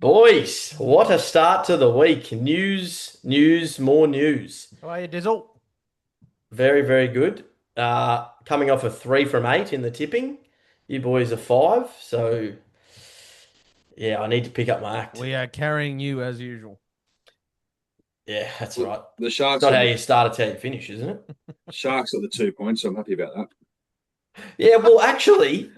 Boys, what a start to the week. More news. How are you, Dizzle? Very, very good. Coming off a 3 from 8 in the tipping. You boys are five. So, yeah, I need to pick up my act. We are carrying you as usual. Yeah, that's Well, right. the It's Sharks not got how the you start, it's how you finish, isn't it? Sharks got the 2 points, so I'm happy about that. Yeah, well, actually,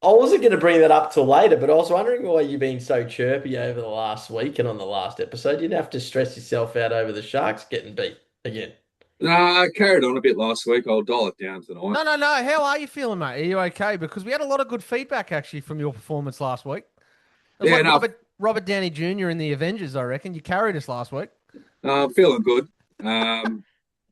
I wasn't going to bring that up till later, but I was wondering why you've been so chirpy over the last week and on the last episode. You didn't have to stress yourself out over the Sharks getting beat again. Nah, I carried on a bit last week. I'll dial it down tonight. No. How are you feeling, mate? Are you okay? Because we had a lot of good feedback actually from your performance last week. It was Yeah, like no, Robert Downey Jr. in the Avengers, I reckon. You carried us last week. I'm feeling good. Um,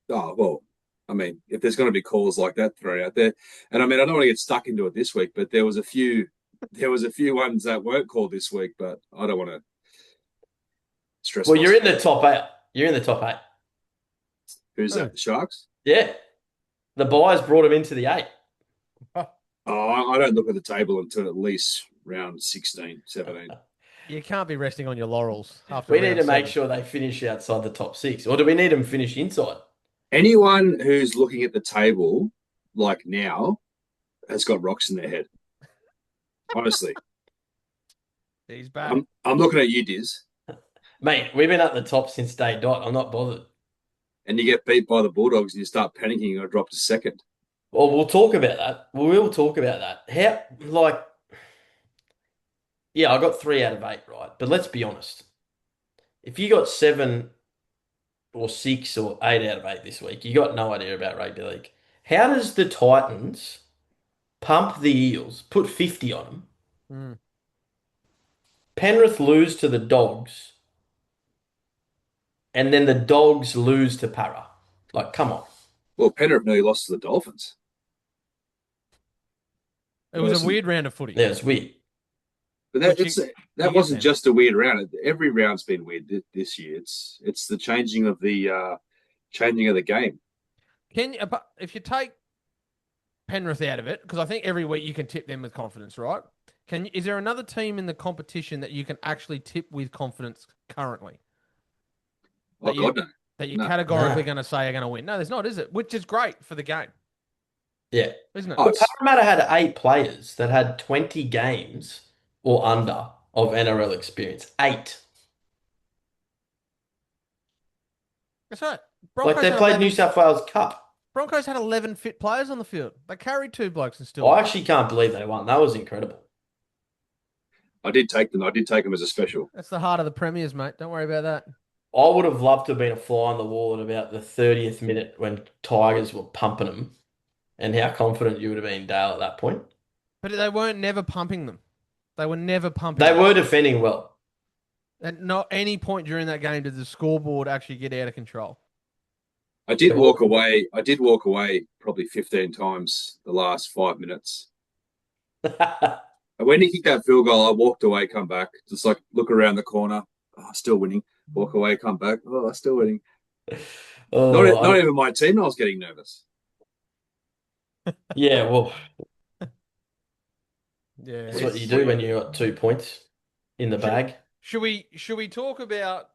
well, I mean, if there's going to be calls like that thrown out there, and I mean, I don't want to get stuck into it this week, but there was a few ones that weren't called this week, but I don't want to stress Well, you're in myself. the top eight. You're in the top eight. Who's Oh. that? The Sharks? Yeah. The buyers brought him into the eight. Oh, I don't look at the table until at least round 16, 17. You can't be resting on your laurels after We need round to make seven. sure they finish outside the top six. Or do we need them finish inside? Anyone who's looking at the table like now has got rocks in their head. Honestly, He's back. I'm looking at you, Diz, Mate, we've been at the top since day dot. I'm not bothered. and you get beat by the Bulldogs and you start panicking. You're drop to second. Well, we'll talk about that. We will talk about that. Yeah, I got 3 out of 8, right? But let's be honest. If you got 7 or 6 or 8 out of 8 this week, you got no idea about rugby league. How does the Titans pump the Eels, put 50 on them, Mm. Penrith lose to the Dogs, and then the Dogs lose to Para? Like, come on. Well, Penrith nearly lost to the Dolphins. It was a Worse than, weird round of footy, Yeah, it's weird. but which you that give wasn't them. just a weird round. Every round's been weird this year. It's the changing of the game. If you take Penrith out of it, because I think every week you can tip them with confidence, right? Is there another team in the competition that you can actually tip with confidence currently Oh that you God, no, that you're no. categorically No. going to say are going to win? No, there's not, is it? Which is great for the game, Yeah. isn't it? Oh, Well, Parramatta had 8 players that had 20 games or under of NRL experience. Eight. That's right. Like Broncos they had played New 11. South Wales Cup. Broncos had 11 fit players on the field. They carried two blokes and still I won. actually can't believe they won. That was incredible. I did take them. I did take them as a special. That's the heart of the premiers, mate. Don't worry about that. I would have loved to have been a fly on the wall at about the 30th minute when Tigers were pumping them, and how confident you would have been, Dale, at that point. But they weren't never pumping them. They were never pumping They them. were defending well. At not any point during that game did the scoreboard actually get out of control. I did walk away. I did walk away probably 15 times the last 5 minutes. And when he kicked that field goal, I walked away, come back, just like look around the corner. Oh, still winning. Walk away, come back. Oh, still winning. Oh, Not even my team. I was getting nervous. yeah, well, Yeah. that's what you do when you got 2 points in the bag. Should we talk about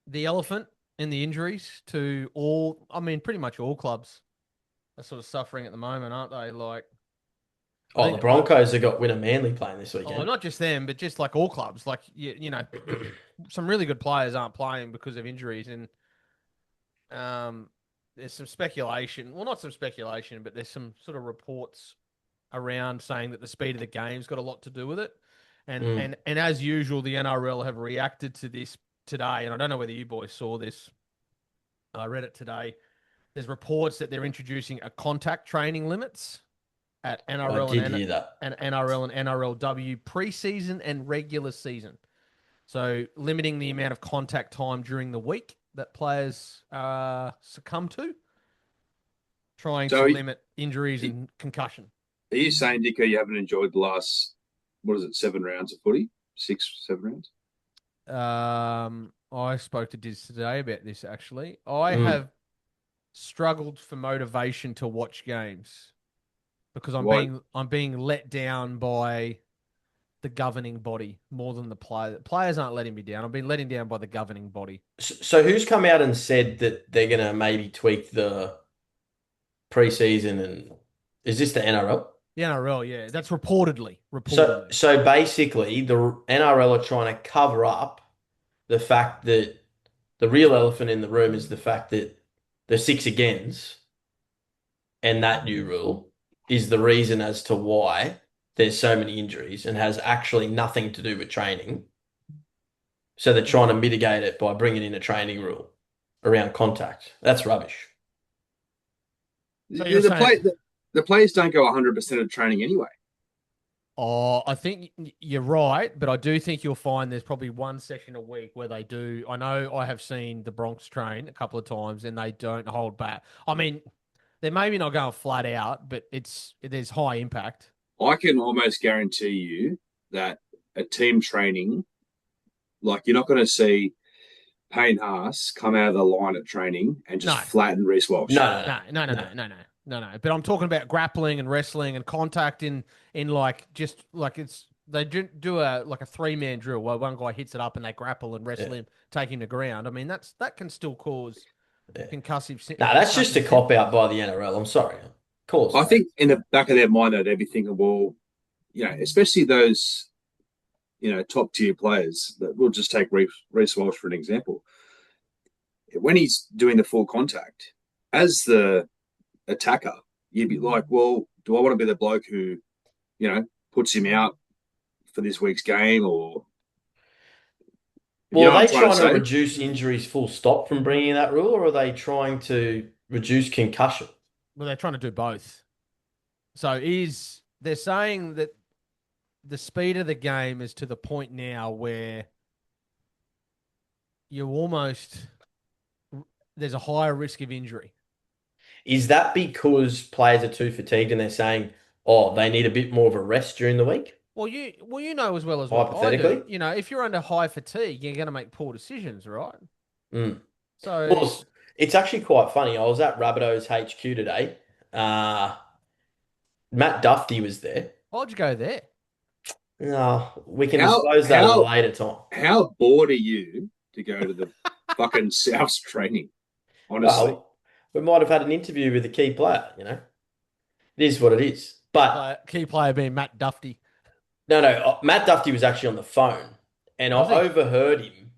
the elephant in the injuries to all? I mean, pretty much all clubs are sort of suffering at the moment, aren't they? Like, I Oh, the think, Broncos have got Winner Manly playing this oh, weekend. not just them, but just like all clubs. Like, some really good players aren't playing because of injuries, and there's some speculation. Well, not some speculation, but there's some sort of reports around saying that the speed of the game's got a lot to do with it. And Mm. and as usual, the NRL have reacted to this today, and I don't know whether you boys saw this. I read it today. There's reports that they're introducing a contact training limits at I NRL did hear that. and NRL and NRLW preseason and regular season. So limiting the amount of contact time during the week that players succumb to, trying So, to limit injuries and concussion. are you saying, Dicko, you haven't enjoyed the last, what is it, 7 rounds of footy? 6, 7 rounds? I spoke to Dizz today about this actually. I Mm. have struggled for motivation to watch games because Why? I'm being let down by the governing body more than the player. Players aren't letting me down. I've been letting down by the governing body. So who's come out and said that they're going to maybe tweak the preseason? And is this the NRL? The NRL, yeah, that's reportedly. So basically, the NRL are trying to cover up the fact that the real elephant in the room is the fact that the six agains and that new rule is the reason as to why there's so many injuries and has actually nothing to do with training. So they're trying to mitigate it by bringing in a training rule around contact. That's rubbish. So the players don't go 100% of training anyway. Oh, I think you're right, but I do think you'll find there's probably one session a week where they do. I know I have seen the Bronx train a couple of times and they don't hold back. I mean, they're maybe not going flat out, but there's high impact. I can almost guarantee you that a team training, like you're not going to see Payne Haas come out of the line at training and just flatten Reece Walsh. No. But I'm talking about grappling and wrestling and contact in like just like they do a 3-man drill where one guy hits it up and they grapple and wrestle him, take him to ground. I mean that can still cause concussive. No, that's just a cop out by the NRL. I'm sorry. Of course. I think in the back of their mind they'd be thinking, well, especially those, top tier players. We'll just take Reece Walsh for an example. When he's doing the full contact, as the attacker, you'd be like, well, do I want to be the bloke who, puts him out for this week's game? Or are they trying to reduce injuries full stop from bringing that rule, or are they trying to reduce concussion? Well, they're trying to do both. So they're saying that the speed of the game is to the point now where there's a higher risk of injury. Is that because players are too fatigued and they're saying, they need a bit more of a rest during the week? Well, you know as well as what I do. If you're under high fatigue, you're going to make poor decisions, right? Mm. So it's actually quite funny. I was at Rabbitohs HQ today. Matt Duffy was there. Why'd you go there? No, we can disclose that at a later time. How bored are you to go to the fucking Souths training? Honestly. Well, we might have had an interview with a key player, It is what it is. But key player being Matt Duffy. No. Matt Duffy was actually on the phone and I overheard him,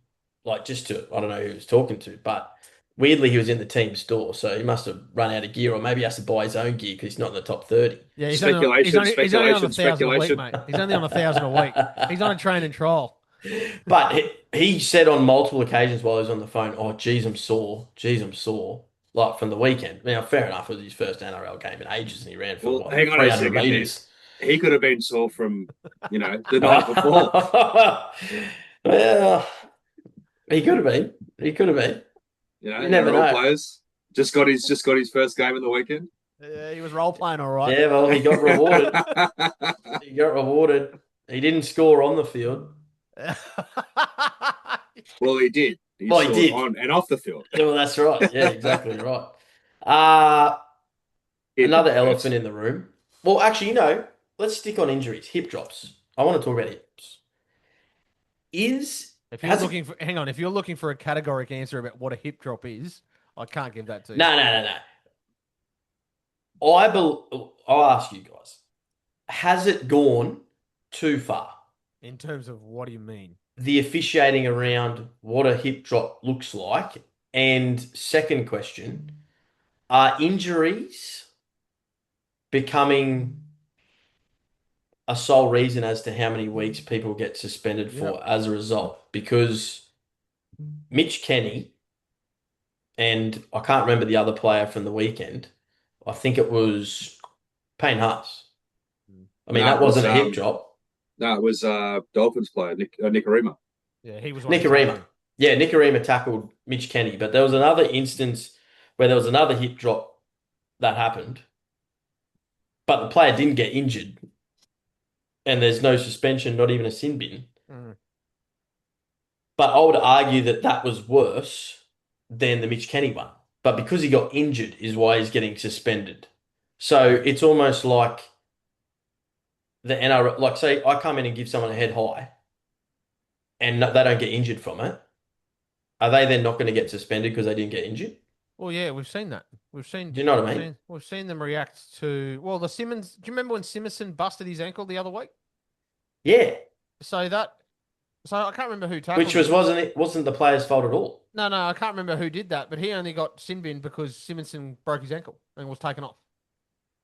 I don't know who he was talking to, but weirdly he was in the team store. So he must have run out of gear or maybe has to buy his own gear because he's not in the top 30. Yeah, he's only on 1,000 a week, mate. He's only on 1,000 a week. He's on a train and trial. But he said on multiple occasions while he was on the phone, oh, geez, I'm sore. Like from the weekend. Now, fair enough, it was his first NRL game in ages and he ran for hang on 300 meters. He could have been sore from, the night before. Well, he could have been. You never know. Players just got his first game of the weekend. Yeah, he was role playing all right. Yeah, well, he got rewarded. He didn't score on the field. Well, he did. He did on and off the field. Yeah, well, that's right. Yeah, exactly right. Another elephant in the room. Well, actually, let's stick on injuries. Hip drops. I want to talk about hips. If you're looking for a categoric answer about what a hip drop is, I can't give that to you. No. I'll ask you guys. Has it gone too far? In terms of what do you mean? The officiating around what a hip drop looks like. And second question, are injuries becoming a sole reason as to how many weeks people get suspended for as a result? Because Mitch Kenny and I can't remember the other player from the weekend. I think it was Payne Haas. I mean, that wasn't a hip drop. No, it was Dolphins player, Nikorima. Yeah, he was Nikorima. Yeah, Nikorima tackled Mitch Kenny, but there was another instance where there was another hip drop that happened, but the player didn't get injured, and there's no suspension, not even a sin bin. Mm. But I would argue that was worse than the Mitch Kenny one. But because he got injured is why he's getting suspended. So it's almost like the NRL, like say I come in and give someone a head high and they don't get injured from it, are they then not going to get suspended because they didn't get injured? Well, yeah, we've seen that. We've seen Do you know what we've I mean? seen we've seen them react to the Simmons. Do you remember when Simonson busted his ankle the other week? Yeah, So that so I can't remember who which tackled was him. wasn't the player's fault at all. No, I can't remember who did that, but he only got sin bin because Simonson broke his ankle and was taken off.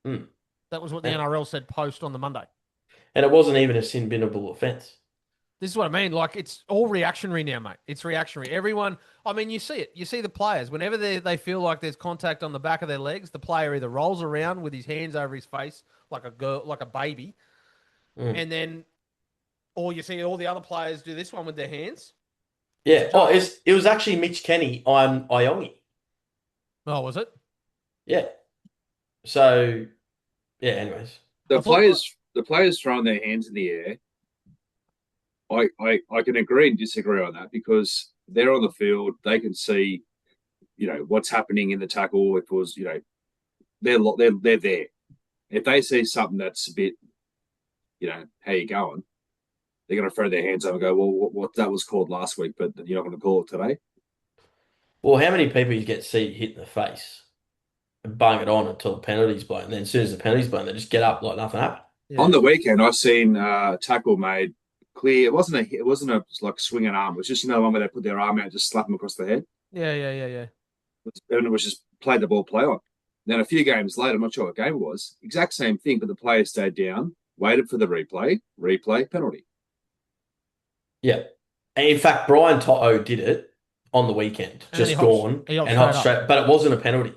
Hmm. That was what the And, NRL said post on the Monday. and it wasn't even a sin binnable offence. This is what I mean. Like it's all reactionary now, mate. It's reactionary. Everyone, I mean, you see it. You see the players. Whenever they feel like there's contact on the back of their legs, the player either rolls around with his hands over his face like a girl, like a baby, Hmm. and then, or you see all the other players do this one with their hands. It's a Yeah. Oh, joke. it was actually Mitch Kenny on Iongi. Oh, was it? Yeah. So yeah. Anyways. I thought. The players throwing their hands in the air. I can agree and disagree on that because they're on the field. They can see, what's happening in the tackle. If it was, they're there. If they see something that's a bit, how you going? They're going to throw their hands up and go, well, what that was called last week, but you're not going to call it today. Well, how many people you get see hit in the face and bung it on until the penalty's blown? And then as soon as the penalty's blown, they just get up like nothing happened. Yeah. On the weekend, I seen a tackle made clear. It wasn't a like swing an arm. It was just one where they put their arm out and just slap them across the head, Yeah. and it was just played the ball play on. Then a few games later, I'm not sure what game it was, exact same thing, but the player stayed down, waited for the replay, penalty. Yeah. And in fact, Brian Toto did it on the weekend, And then just gone he hopped and straight hot up. straight, but it wasn't a penalty. And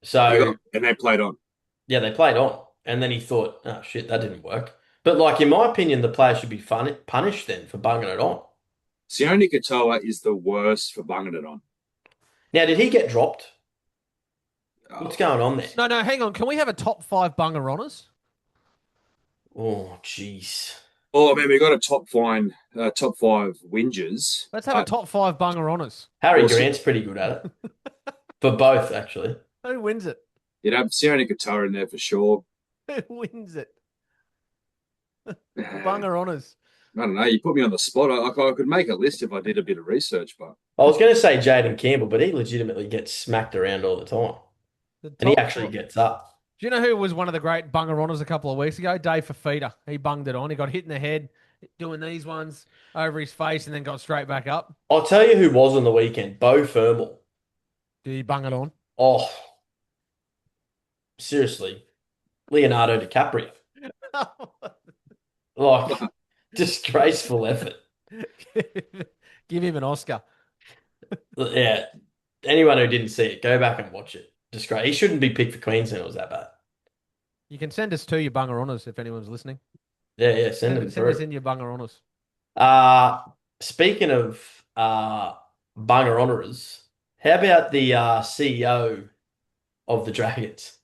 So they played on. yeah, they played on. And then he thought, oh shit, that didn't work. But like in my opinion, the player should be punished then for bunging it on. Sione Katoa is the worst for bunging it on. Now, did he get dropped? What's Oh, going on there? No, hang on. Can we have a top five bunger honors? Oh, jeez. oh man, we got a top five whingers. Let's have a top five bunger honors. Harry Also, Grant's pretty good at it. For both, actually. Who wins it? you'd have Sione Katoa in there for sure. Who wins it? Bunger honors. I don't know. You put me on the spot. I could make a list if I did a bit of research, but I was going to say Jaden Campbell, but he legitimately gets smacked around all the time. The And he top actually four. gets up. Do you know who was one of the great bunger honors a couple of weeks ago? Dave Fafita. He bunged it on. He got hit in the head doing these ones over his face and then got straight back up. I'll tell you who was on the weekend. Bo Fermal. Did he bung it on? Oh, seriously. Leonardo DiCaprio. Like, disgraceful effort. Give him an Oscar. Yeah. Anyone who didn't see it, go back and watch it. Disgrace. He shouldn't be picked for Queensland. It was that bad. You can send us to your bunger honors if anyone's listening. Yeah, send them Send us through. in your bunger honors. Uh, speaking of Bunger Honours, how about the CEO of the Dragons?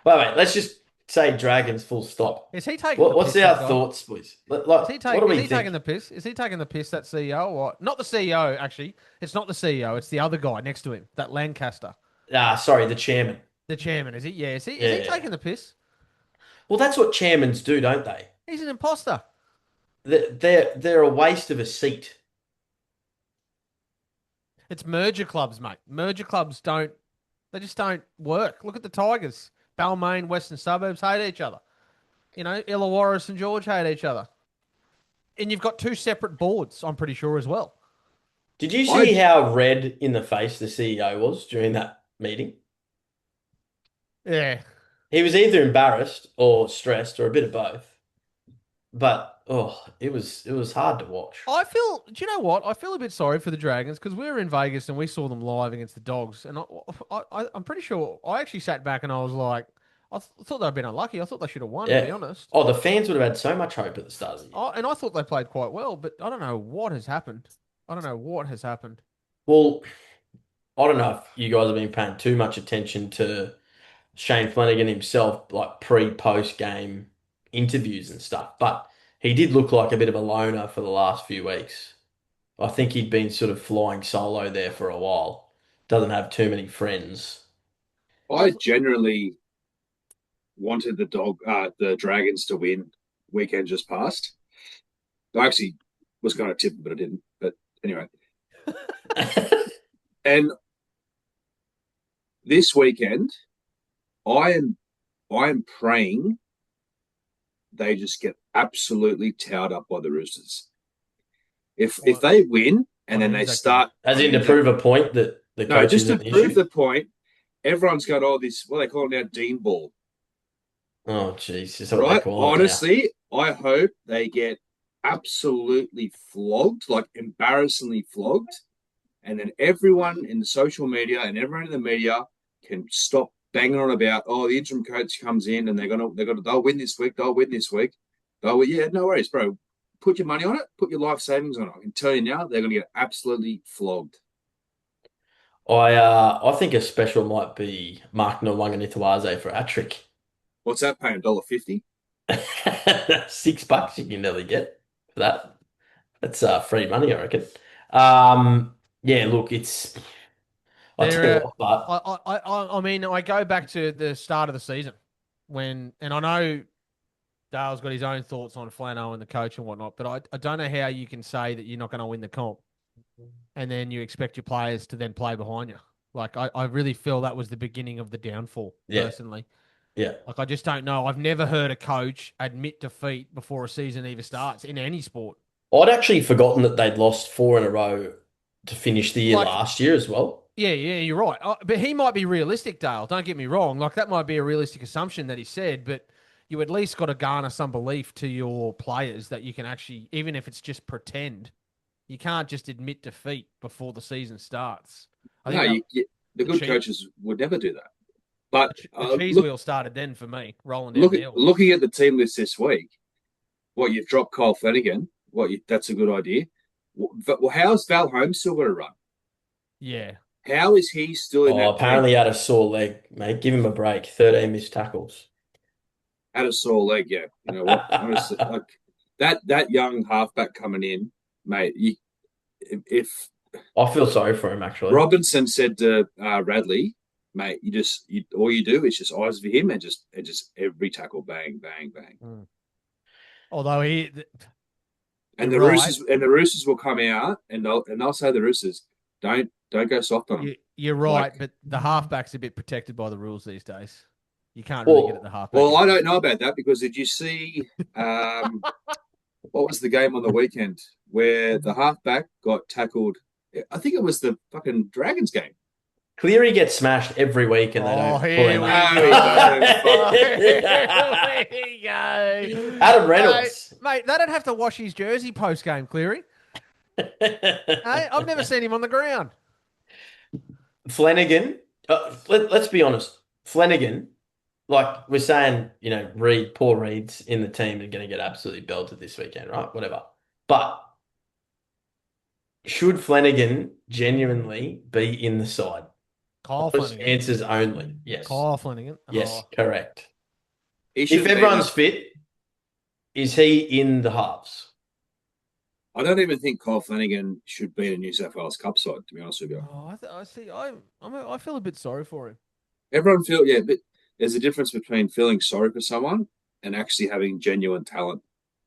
Wait, let's just say Dragons full stop. Is he taking the What's piss, our that guy? thoughts, please? Like, what do Is we he think? taking the piss? Is he taking the piss, that CEO, or not the CEO, actually? It's not the CEO, it's the other guy next to him, that Lancaster. Sorry, the chairman. The chairman, is he? Yeah, is he Yeah. taking the piss? Well, that's what chairmans do, don't they? He's an imposter. They're a waste of a seat. It's merger clubs, mate. Merger clubs they just don't work. Look at the Tigers. Balmain, Western Suburbs hate each other. Illawarra, St George hate each other. And you've got two separate boards, I'm pretty sure, as well. Did you see how red in the face the CEO was during that meeting? Yeah. He was either embarrassed or stressed or a bit of both. But it was hard to watch. Do you know what? I feel a bit sorry for the Dragons because we were in Vegas and we saw them live against the Dogs. And I'm pretty sure I actually sat back and I was like, thought they'd been unlucky. I thought they should have won, to be honest. Oh, the fans would have had so much hope at the start of the year. And I thought they played quite well, but I don't know what has happened. Well, I don't know if you guys have been paying too much attention to Shane Flanagan himself, like pre-post game interviews and stuff, but he did look like a bit of a loner for the last few weeks. I think he'd been sort of flying solo there for a while. Doesn't have too many friends. I generally wanted the Dragons to win weekend just passed. I actually was going to tip it, but I didn't. But anyway, and this weekend, I am praying they just get absolutely towed up by the Roosters. If they win and then they start, As in to prove a point that the no, coach just to isn't the prove issue. the point, everyone's got all this. What they call it now, Dean Ball. Oh, jeez, is that what they Right? call it now? Honestly, I hope they get absolutely flogged, like embarrassingly flogged, and then everyone in the social media and everyone in the media can stop banging on about, oh, the interim coach comes in and they'll win this week, they'll win this week. Yeah, no worries, bro. Put your money on it, put your life savings on it. I can tell you now, they're going to get absolutely flogged. I think a special might be Mark Nwanganitawaze for a trick. What's that paying? $1.50? $6 you can nearly get for that. That's free money, I reckon. Yeah, look, I'll tell you There, what, but I mean, I go back to the start of the season and I know Dale's got his own thoughts on Flano and the coach and whatnot, but I don't know how you can say that you're not going to win the comp and then you expect your players to then play behind you. Like, I really feel that was the beginning of the downfall, yeah, personally. yeah. Like, I just don't know. I've never heard a coach admit defeat before a season even starts in any sport. I'd actually forgotten that they'd lost 4 in a row to finish the year Like, last year as well. yeah, you're right. But he might be realistic, Dale. Don't get me wrong. Like, that might be a realistic assumption that he said, but you at least got to garner some belief to your players that you can actually, even if it's just pretend, you can't just admit defeat before the season starts. I No, think the good cheese, coaches would never do that. But the cheese wheel started then for me, rolling down there. looking at the team list this week, you've dropped Kyle Flanagan. That's a good idea. Well, how's Val Holmes still going to run? Yeah. How is he still in Oh, that team? apparently he had a sore leg, mate. Give him a break. 13 missed tackles. Had a sore leg, yeah. You know what? Honestly, like that young halfback coming in, mate. If I feel sorry for him, actually. Robinson said to Radley, mate, all you do is just eyes for him and just every tackle, bang, bang, bang. Mm. Although And the Roosters will come out and they'll say the Roosters don't go soft on them. You're right, Like, but the halfback's a bit protected by the rules these days. You can't really get at the Well, halfback. well, I don't know about that because did you see what was the game on the weekend where the halfback got tackled? I think it was the fucking Dragons game. Cleary gets smashed every week and they don't pull him out. Here we go. Adam Reynolds. Mate, they don't have to wash his jersey post game, Cleary. Hey, I've never seen him on the ground. Flanagan, let's be honest. Flanagan, like we're saying, poor Reed's in the team and going to get absolutely belted this weekend, right? Whatever. But should Flanagan genuinely be in the side? Kyle Those Flanagan. answers only. Yes. Kyle Flanagan. Yes, correct. If everyone's fit, is he in the halves? I don't even think Kyle Flanagan should be in a New South Wales Cup side, to be honest with you. Oh, I see. I feel a bit sorry for him. Everyone but there's a difference between feeling sorry for someone and actually having genuine talent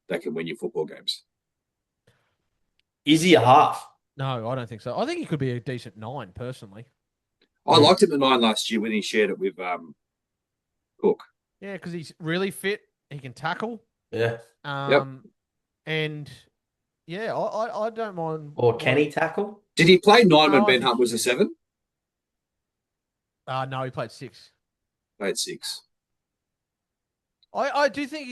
that can win you football games. Is he a half? No, I don't think so. I think he could be a decent 9, personally. I liked him at 9 last year when he shared it with Cook. Yeah, because he's really fit. He can tackle. Yeah. And yeah, I don't mind. Or can he tackle? Did he play 9 when Ben Hunt was a 7? No, he played 6. Played 6. I do think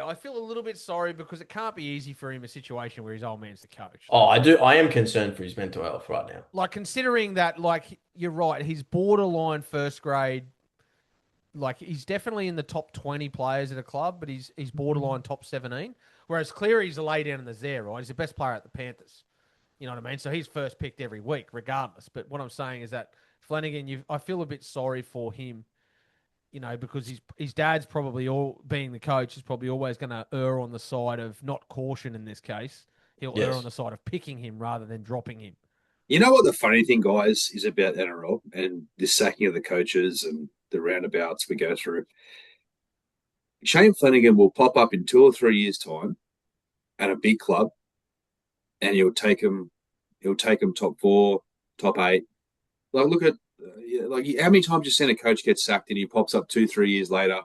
I feel a little bit sorry because it can't be easy for him, a situation where his old man's the coach. Oh, I do. I am concerned for his mental health right now. Like, considering that, like, you're right, he's borderline first grade. Like, he's definitely in the top 20 players at a club, but he's borderline top 17. Whereas Cleary's a lay down in the there, right? He's the best player at the Panthers. You know what I mean? So he's first picked every week, regardless. But what I'm saying is that Flanagan, I feel a bit sorry for him. Because his dad's probably being the coach is probably always going to err on the side of not caution in this case. He'll err on the side of picking him rather than dropping him. You know what the funny thing, guys, is about NRL and this sacking of the coaches and the roundabouts we go through? Shane Flanagan will pop up in 2 or 3 years' time at a big club, and he'll take him. He'll take him top 4, top 8. Like, look at how many times you seen a coach get sacked and he pops up 2, 3 years later,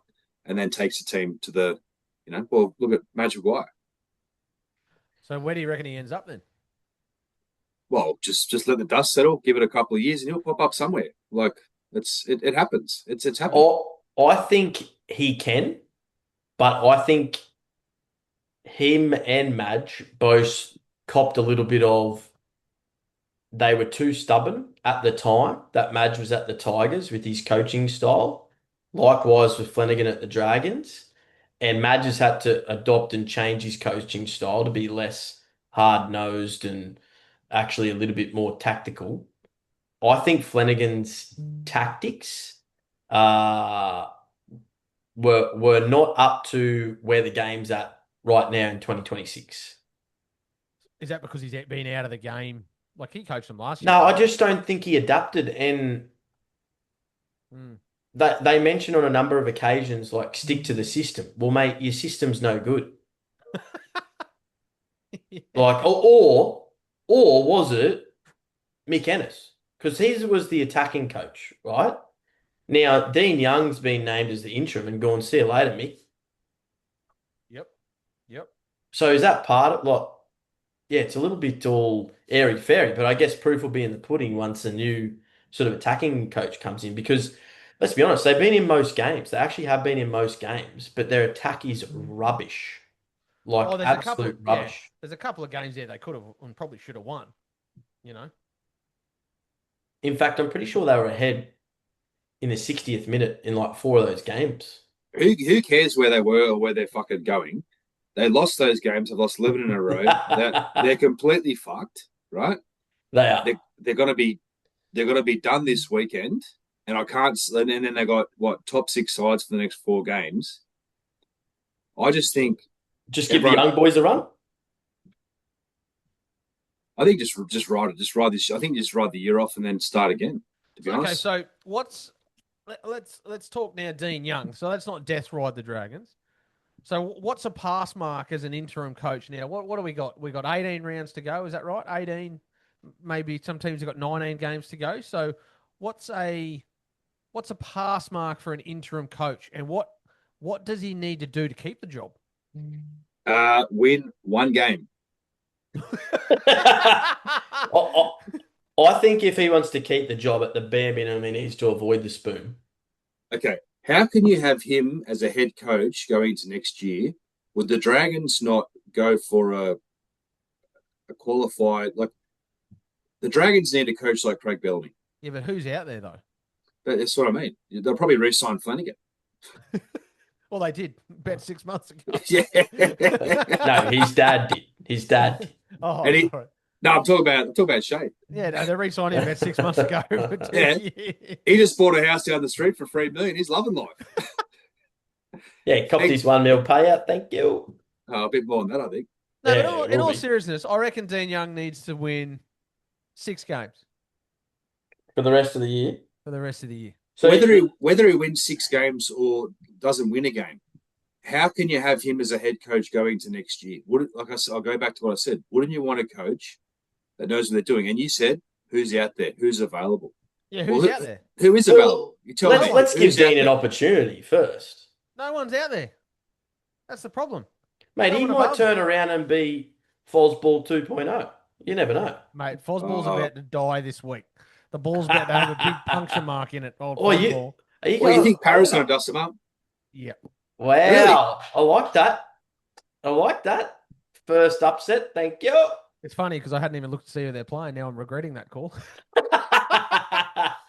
and then takes the team to the, Well, look at Madge Maguire. So where do you reckon he ends up then? Well, just let the dust settle, give it a couple of years, and he'll pop up somewhere. Like it happens. It's happened. I think he can, but I think him and Madge both copped a little bit of they were too stubborn at the time that Madge was at the Tigers with his coaching style. Likewise with Flanagan at the Dragons. And Madge has had to adopt and change his coaching style to be less hard-nosed and actually a little bit more tactical. I think Flanagan's tactics uh, were not up to where the game's at right now in 2026. Is that because he's been out of the game? Like he coached them last year. No, I just don't think he adapted. And they mention on a number of occasions, like, stick to the system. Well, mate, your system's no good. Like, or was it Mick Ennis? Because he was the attacking coach, right? Now, Dean Young's been named as the interim and gone, see you later, Mick. Yep. So is that part of, like, yeah, it's a little bit all airy-fairy, but I guess proof will be in the pudding once a new sort of attacking coach comes in. Because, let's be honest, they've been in most games. They actually have been in most games, but their attack is rubbish. Like, there's absolute rubbish. There's a couple of games there they could have and probably should have won, In fact, I'm pretty sure they were ahead in the 60th minute in like 4 of those games. Who cares where they were or where they're fucking going? They lost those games. They've lost 11 in a row. They're completely fucked, right? They are. They're going to be done this weekend, and I can't. And then they got top 6 sides for the next 4 games. I just think give the young boys a run. I think just ride it. Just ride this. I think just ride the year off and then start again. To be honest. Okay, so let's talk now, Dean Young. So let's not death ride the Dragons. So what's a pass mark as an interim coach now? What do we got? We got 18 rounds to go. Is that right? 18. Maybe some teams have got 19 games to go. So what's a pass mark for an interim coach, and what does he need to do to keep the job? Win 1 game. I think if he wants to keep the job at the bare minimum, he needs to avoid the spoon. Okay. How can you have him as a head coach going into next year? Would the Dragons not go for a qualified, like, the Dragons need a coach like Craig Bellamy? Yeah, but who's out there though? That's what I mean. They'll probably re-sign Flanagan. Well, they did about 6 months ago. Yeah. No, his dad did. His dad did. Oh, and I'm talking about Shane. Yeah, no, they re-signed him about 6 months ago. Yeah. He just bought a house down the street for $3 million. He's loving life. Yeah, copped his $1 million payout. Thank you. Oh, a bit more than that, I think. No, yeah, but in all seriousness, I reckon Dean Young needs to win 6 games for the rest of the year. So whether he wins 6 games or doesn't win a game, how can you have him as a head coach going to next year? I'll go back to what I said. Wouldn't you want a coach that knows what they're doing? And you said, who's out there? Who's available? Yeah, who's out there? Who is available? You tell me. Let's give Dean an opportunity first. No one's out there. That's the problem. Mate, he might turn around and be Fosball 2.0. You never know. Mate, Fosball's about to die this week. The ball's about to have a big puncture mark in it. You think Parra's going to dust him up? Yeah. Wow. Really? I like that. First upset. Thank you. It's funny because I hadn't even looked to see who they're playing. Now I'm regretting that call.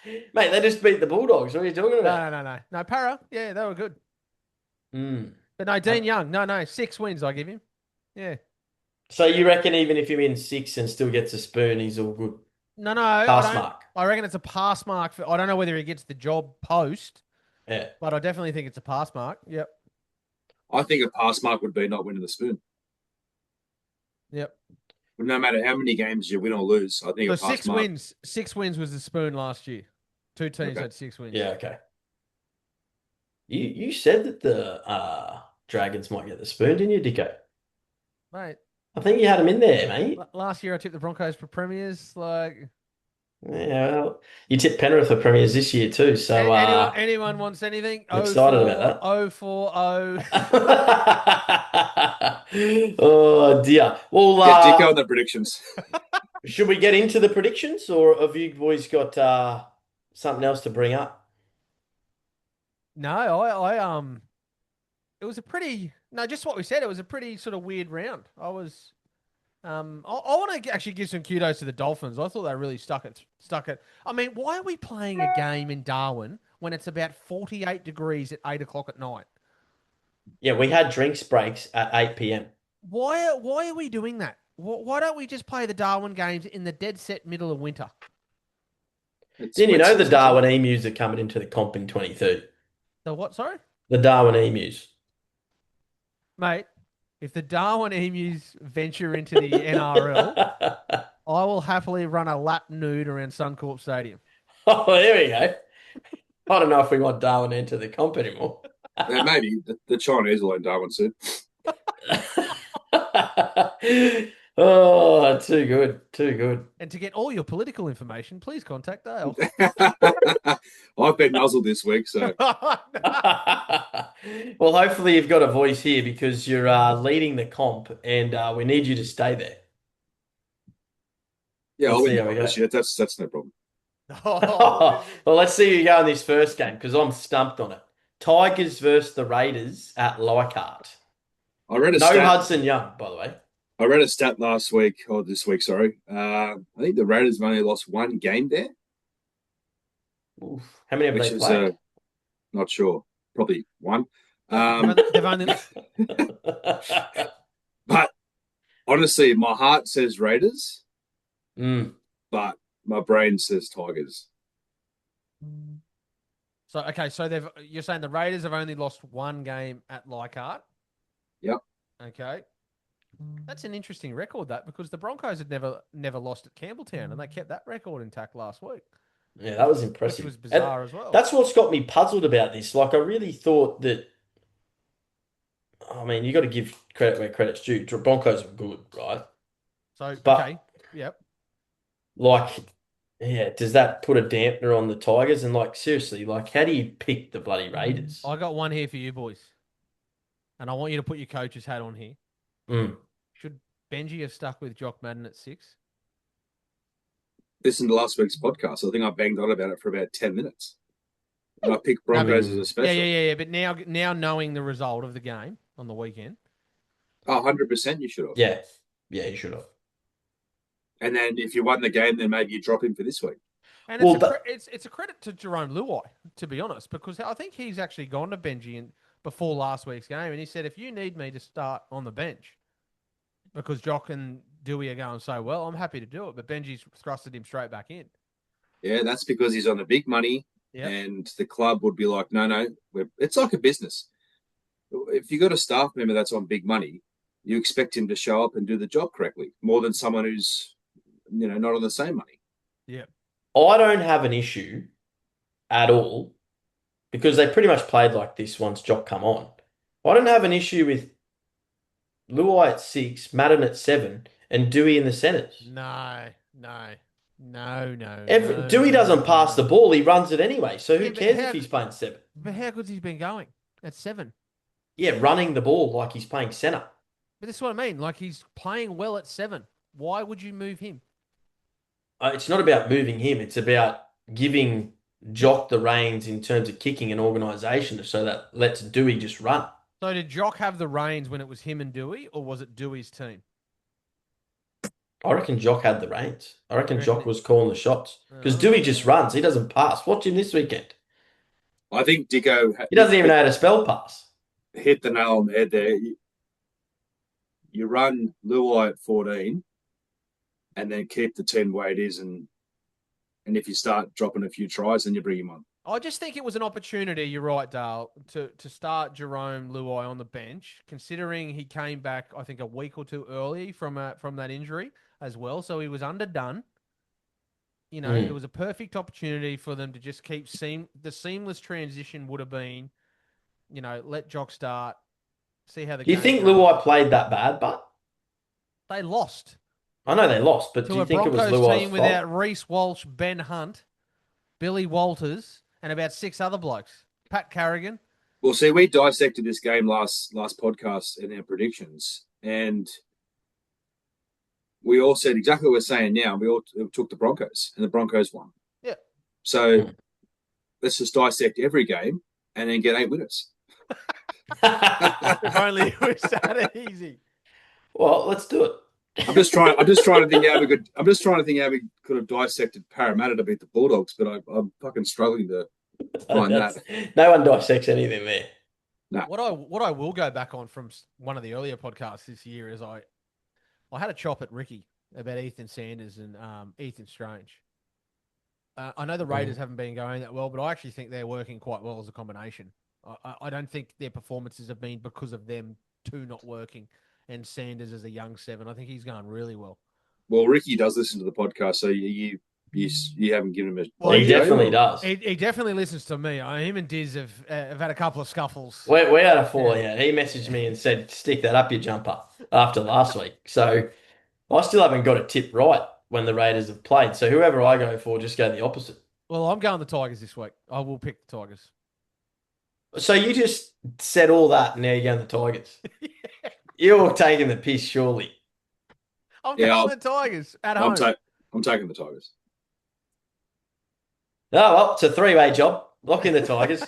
Mate, they just beat the Bulldogs. What are you talking about? No, Parra. Yeah, they were good. But no, Dean Young. No, 6 wins I give him. Yeah. So you reckon even if he wins 6 and still gets a spoon, he's all good? No. Pass mark. I reckon it's a pass mark. I don't know whether he gets the job post. Yeah. But I definitely think it's a pass mark. Yep. I think a pass mark would be not winning the spoon. Yep. But no matter how many games you win or lose, I think a pass mark. 6 wins was the spoon last year. 2 teams had 6 wins. Yeah, okay. You said that the Dragons might get the spoon, didn't you, Dicko? Mate, I think you had them in there, mate. last year I tipped the Broncos for premiers. Like, Yeah, well, you tipped Penrith for premiers this year too, so anyone wants anything? I'm excited about 044040. that. Oh dear. Well, Get Dicko on the predictions. should we get into the predictions, or have you boys got something else to bring up? No, it was a pretty no, just what we said. It was a pretty sort of weird round. I want to actually give some kudos to the Dolphins. I thought they really stuck it. I mean, why are we playing a game in Darwin when it's about 48 degrees at 8 o'clock at night? Yeah, we had drinks breaks at 8 p.m. Why are we doing that? Why don't we just play the Darwin games in the dead set middle of winter? Didn't you wet know the season, Darwin Emus are coming into the comp in 23? The what? Sorry, The Darwin Emus. mate. If the Darwin Emus venture into the NRL, I will happily run a lap nude around Suncorp Stadium. Oh, there we go. I don't know if we want Darwin into the comp anymore. Maybe the Chinese will own Darwin soon. Oh, too good. Too good. And to get all your political information, please contact Dale. I've been nuzzled this week, so Well, hopefully you've got a voice here because you're leading the comp and we need you to stay there. yeah, Let's I'll see win how we go. this year. That's no problem. Well, let's see who you go in this first game because I'm stumped on it. Tigers versus the Raiders at Leichhardt. I read a No stat. Hudson Young, by the way. I read a stat last week or this week. Sorry, I think the Raiders have only lost one game there, Oof. How many have which they is played? not sure. Probably one. They've only But honestly, my heart says Raiders, Mm. but my brain says Tigers. So okay, so you're saying the Raiders have only lost one game at Leichhardt. Yep. Okay. That's an interesting record, that, because the Broncos had never lost at Campbelltown, and they kept that record intact last week, Yeah, that was which impressive. was And bizarre as well. that's what's got me puzzled about this. Like, I really thought that, I mean, you got to give credit where credit's due. The Broncos were good, right? So But, okay, yep. like, yeah, does that put a dampener on the Tigers? And, like, seriously, like, how do you pick the bloody Raiders? I got one here for you boys, and I want you to put your coach's hat on here. Mm. Should Benji have stuck with Jock Madden at 6? Listen to last week's podcast. I think I banged on about it for about 10 minutes. And I picked Broncos as a special. Yeah. But now knowing the result of the game on the weekend, Oh, 100% you should have. Yeah. Yeah, you should have. And then if you won the game, then maybe you drop him for this week. and Well, it's a credit to Jerome Luai, to be honest, because I think he's actually gone to Benji before last week's game, and he said, if you need me to start on the bench because Jock and Dewey are going so well, I'm happy to do it. But Benji's thrusted him straight back in. Yeah, that's because he's on the big money, Yep. and the club would be like, no, it's like a business. If you got a staff member that's on big money, you expect him to show up and do the job correctly, more than someone who's, not on the same money. Yeah. I don't have an issue at all because they pretty much played like this once Jock come on. I don't have an issue with Luai at 6, Madden at 7, and Dewey in the centres. No. Dewey doesn't pass the ball, he runs it anyway. So who Yeah, but cares how- if he's playing 7? But how good's he been going at 7? Yeah, running the ball like he's playing centre. But this is what I mean. Like, he's playing well at 7. Why would you move him? It's not about moving him, it's about giving Jock the reins in terms of kicking and organisation so that lets Dewey just run. So did Jock have the reins when it was him and Dewey, or was it Dewey's team? I reckon Jock had the reins. I reckon reckon Jock it- was calling the shots. Because Dewey just runs, he doesn't pass. Watch him this weekend. I think Dicko He doesn't even know how to spell pass. hit the nail on the head there. You run Luai at 14 and then keep the 10 where it is. And if you start dropping a few tries, then you bring him on. I just think it was an opportunity, you're right, Dale, to start Jerome Luai on the bench, considering he came back, I think, a week or two early from that injury as well. So he was underdone. It was a perfect opportunity for them to just keep the seamless transition would have been let Jock start, see how the Do you game think goes. Luai played that bad, but They lost I know they lost, but do to you a think it was Broncos Luai's team fault? without Reece Walsh, Ben Hunt, Billy Walters, and about 6 other blokes. Pat Carrigan. Well, see, we dissected this game last podcast in our predictions, and we all said exactly what we're saying now. We all took the Broncos, and the Broncos won. Yeah. So let's just dissect every game and then get 8 winners. If only it was that easy. Well, let's do it. I'm just trying to think how we could. I'm just trying to think how we could have dissected Parramatta to beat the Bulldogs, but I'm fucking struggling to find that. No one dissects anything there. No. What I will go back on from one of the earlier podcasts this year is I had a chop at Ricky about Ethan Sanders and Ethan Strange. I know the Raiders haven't been going that well, but I actually think they're working quite well as a combination. I don't think their performances have been because of them two not working and Sanders as a young 7. I think he's going really well. Well, Ricky does listen to the podcast, so you haven't given him a. Well, he definitely does. He definitely listens to me. Him and Dizz have had a couple of scuffles. We had a fall out. He messaged me and said, "Stick that up your jumper," after last week. So I still haven't got a tip right when the Raiders have played. So whoever I go for, just go the opposite. Well, I'm going the Tigers this week. I will pick the Tigers. So you just said all that, and now you're going the Tigers. You're taking the piss, surely. I'm going the Tigers at home. I'm taking the Tigers. Oh, well, it's a 3-way job. Lock in the Tigers.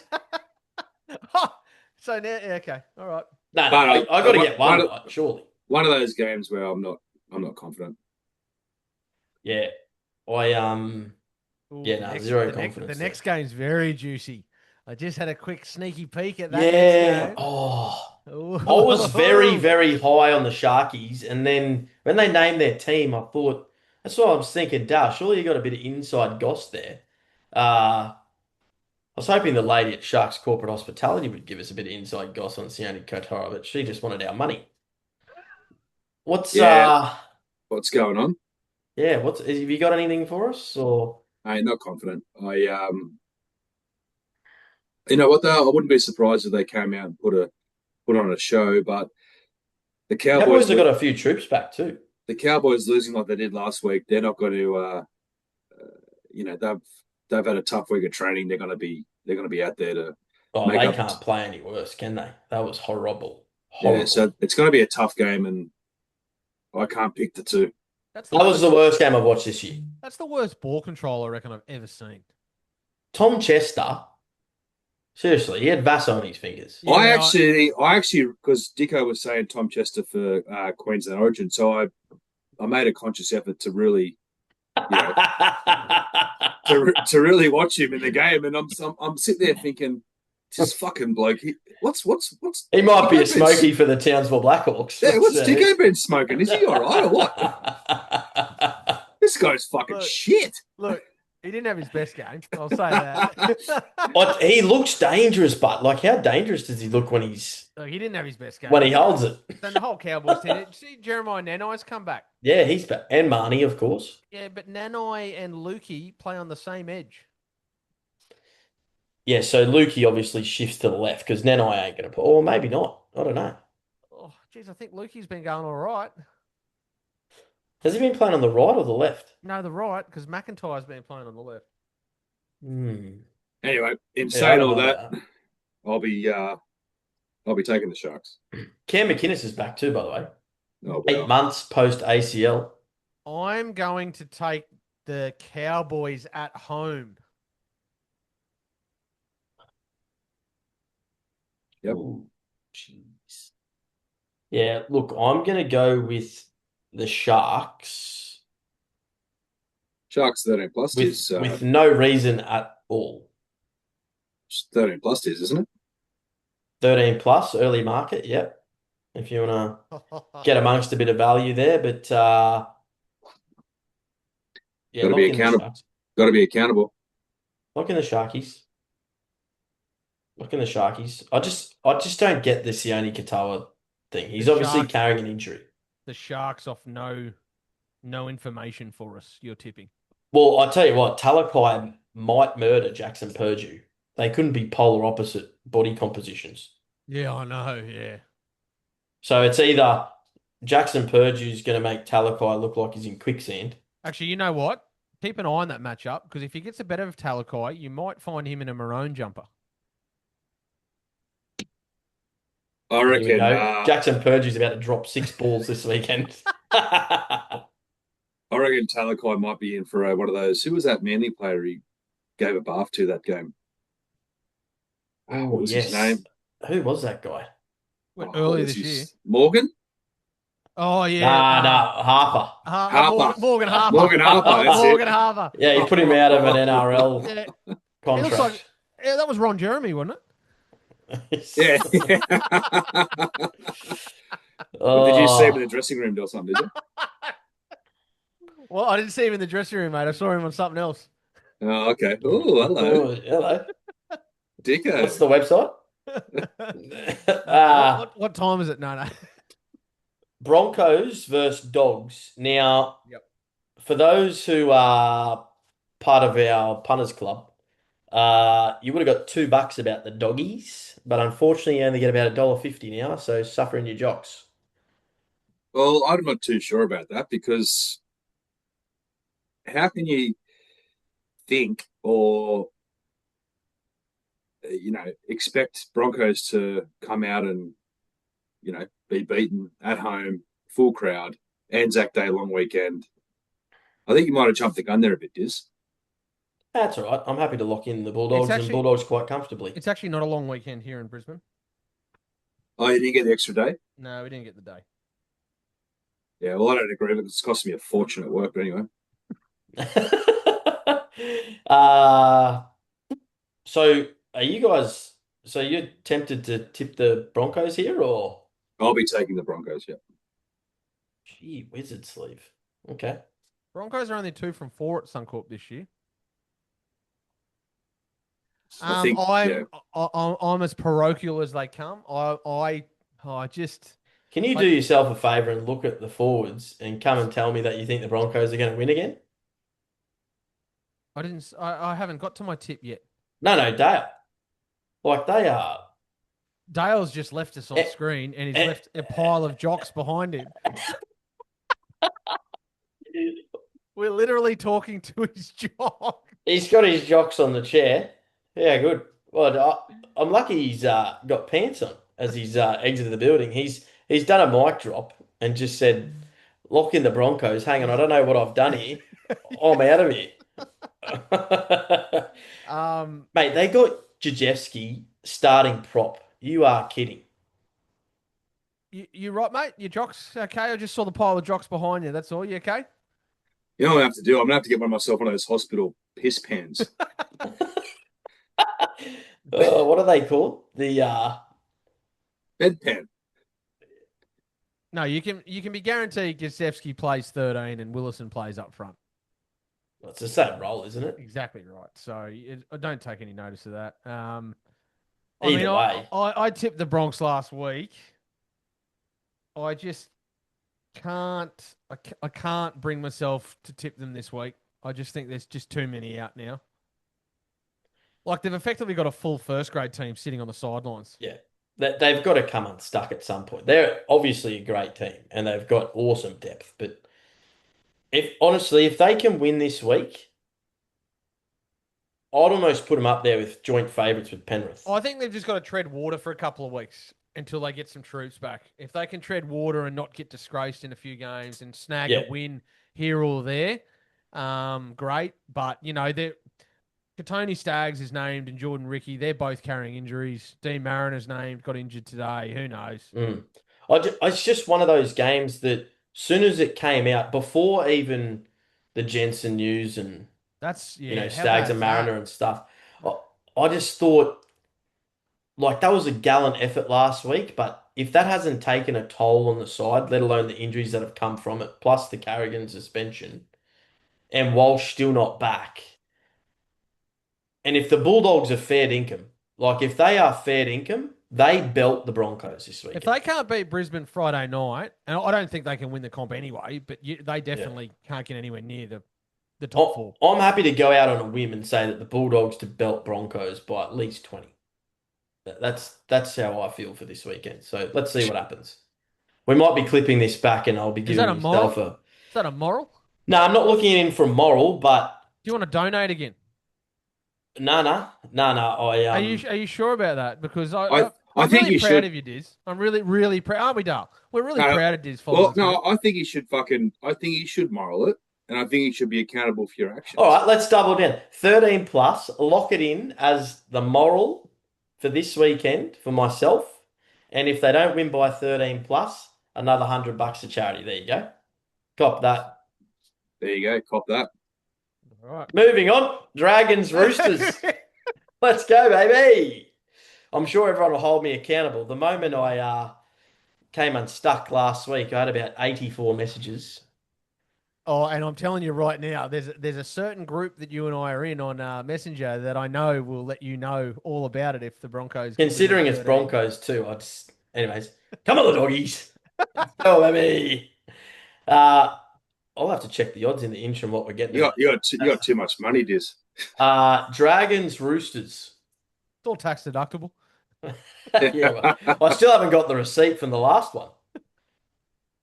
So now, okay, all right. No, I got to get one right, surely. One of those games where I'm not confident. Yeah, zero confidence. The next game's very juicy. I just had a quick sneaky peek at that. Yeah. I was very, very high on the Sharkies, and then when they named their team, I thought that's what I was thinking. Surely you got a bit of inside goss there. I was hoping the lady at Sharks Corporate Hospitality would give us a bit of inside goss on Sione Kotaro, but she just wanted our money. What's going on? Yeah, have you got anything for us? Or I'm not confident. You know what though? I wouldn't be surprised if they came out and put on a show, but the Cowboys have got a few troops back too. The Cowboys losing like they did last week, they're not going to. They've had a tough week of training. They're going to be out there to. Oh, they can't play any worse, can they? That was horrible. Yeah, so it's going to be a tough game, and I can't pick the two. That was the worst game I've watched this year. That's the worst ball control I reckon I've ever seen. Tom Chester. Seriously, he had Vass on his fingers. Yeah, I actually, because Dicko was saying Tom Chester for Queensland Origin, so I made a conscious effort to really, to really watch him in the game, and I'm sitting there thinking, this fucking bloke, what's he might be a smoky for the Townsville Blackhawks. Yeah, what's Dicko been smoking? Is he all right or what? This guy's fucking shit. Look. He didn't have his best game. I'll say that. He looks dangerous, but how dangerous does he look when he's? Look, he didn't have his best game when he holds it. Then the whole Cowboys team. See Jeremiah Nanai's come back. Yeah, he's back, and Marnie, of course. Yeah, but Nanai and Lukey play on the same edge. Yeah, so Lukey obviously shifts to the left because Nanai ain't going to put. Or maybe not. I don't know. Oh, geez, I think Lukey's been going all right. Has he been playing on the right or the left? No, the right, because McIntyre's been playing on the left. Anyway, in saying all that, I'll be taking the Sharks. Cam McInnes is back too, by the way. Oh, wow. 8 months post ACL. I'm going to take the Cowboys at home. Yep. Ooh, jeez. Yeah, look, I'm going to go with the Sharks. Sharks 13 plus with no reason at all. 13 plus isn't it? 13 plus, early market, yep. If you want to get amongst a bit of value there, but got to be accountable. Got to be accountable. Look in the Sharkies. Look in the Sharkies. I just don't get the Sione Katoa thing. He's obviously carrying an injury. The Sharks off no information for us. You're tipping. Well, I tell you what, Talakai might murder Jackson Purdue. They couldn't be polar opposite body compositions. Yeah, I know. Yeah. So it's either Jackson Purdue's going to make Talakai look like he's in quicksand. Actually, you know what? Keep an eye on that matchup because if he gets a better of Talakai, you might find him in a maroon jumper. I Here we reckon. go. Jackson Purdue's about to drop 6 balls this weekend. I reckon Talakai might be in for one of those. Who was that Manly player he gave a bath to that game? Oh, What was his yes. name? Who was that guy? Went What earlier was this year. his Morgan? Oh yeah, Nah, nah, Harper. Harper. Morgan Harper. Morgan Harper. That's it. Morgan Harper. Yeah, you put him out of an NRL Yeah, he looks like contract. that was Ron Jeremy, wasn't Yeah. But did you see him in the Oh, dressing room or something? Did you? it? Well, I didn't see him in the dressing room, mate. I saw him on something else. Oh, okay. Oh, hello, oh, hello. What's Dicko. the website? What time is it? No, no. Broncos versus Dogs. Now, Yep. for those who are part of our punters club, you would have got $2 about the doggies, but unfortunately, you only get about $1.50 now. So suffer in your jocks. Well, I'm not too sure about that because how can you think or expect Broncos to come out and be beaten at home, full crowd, Anzac Day long weekend? I think you might have jumped the gun there a bit, Diz. That's all right. I'm happy to lock in the It's Bulldogs and actually Bulldogs quite comfortably. it's actually not a long weekend here in Brisbane. Oh, you didn't get the extra day? No, we didn't get the day. Yeah, well, I don't agree. It's cost me a fortune at work, but anyway. uh, so are you guys? So you're tempted to tip the Broncos here, or I'll be taking the Broncos, yeah. gee, wizard sleeve? Okay. Broncos are only 2 from 4 at Suncorp this year. I think, yeah. I'm as parochial as they come. I just Can you I do yourself a favour and look at the forwards and come and tell me that you think the Broncos are going to win again? I didn't I haven't got to my tip yet. No, no, Dale. Like they are. Dale's just left us on Eh, screen and he's eh, left a pile of jocks behind him. We're literally talking to his jock. He's got his jocks on the chair. Yeah, good. Well, I'm lucky he's got pants on as he's exited the building. He's done a mic drop and just said, "Lock in the Broncos." Hang on, I don't know what I've done here. I'm out of here. Mate, they got Jajewski starting prop. You are kidding. You right, mate? Your jocks okay? I just saw the pile of jocks behind you. That's all. You okay? You know what I have to do? I'm going to have to get myself one of those hospital piss pans. What are they called? The Bedpan. No, you can be guaranteed Gostevsky plays 13 and Willison plays up front. it's the same role, isn't it? Exactly right. So I don't take any notice of that. Either way. I tipped the Bronx last week. I just can't. I can't bring myself to tip them this week. I just think there's just too many out now. Like they've effectively got a full first grade team sitting on the sidelines. Yeah. They've got to come unstuck at some point. They're obviously a great team and they've got awesome depth. But if they can win this week, I'd almost put them up there with joint favourites with Penrith. I think they've just got to tread water for a couple of weeks until they get some troops back. If they can tread water and not get disgraced in a few games and snag a win here or there, great. But Katoni Staggs is named and Jordan Ricky, they're both carrying injuries. Dean Mariner's named, got injured today. Who knows? It's just one of those games that soon as it came out, before even the Jensen news and That's Staggs and Mariner and stuff, I just thought like that was a gallant effort last week, but if that hasn't taken a toll on the side, let alone the injuries that have come from it, plus the Carrigan suspension, and Walsh still not back. And if the Bulldogs are fair income, like if they are fair income, they belt the Broncos this If weekend. they can't beat Brisbane Friday night, and I don't think they can win the comp anyway, but they definitely can't get anywhere near the top four. I'm happy to go out on a whim and say that the Bulldogs to belt Broncos by at least 20. That's how I feel for this weekend. So let's see what happens. We might be clipping this back, and I'll be Is that giving a yourself moral? a. Is that a moral? No, I'm not looking in for moral, but Do you want to donate again? no. Are you sure about that? Because I I'm think really you proud should. of you, Diz. I'm really, really proud. Aren't we, Dale? We're really No, proud of Diz following well, through. no, I think you should I think you should moral it, and I think you should be accountable for your All actions. right, let's double down. 13 plus, lock it in as the moral for this weekend for myself. And if they don't win by 13 plus, another $100 to charity. There you go. Cop that. There you go, cop that. All right. Moving on. Dragons, Roosters. Let's go, baby. I'm sure everyone will hold me accountable. The moment I came unstuck last week, I had about 84 messages. Oh, and I'm telling you right now, there's a certain group that you and I are in on Messenger that I know will let you know all about it if the Broncos win by Considering it's 13. Broncos too, anyways, come on the doggies. Let's go, baby. Uh, I'll have to check the odds in the interim what we're getting at. You got too much money, Diz. Dragons, Roosters. It's all tax deductible. Yeah, well, I still haven't got the receipt from the last one.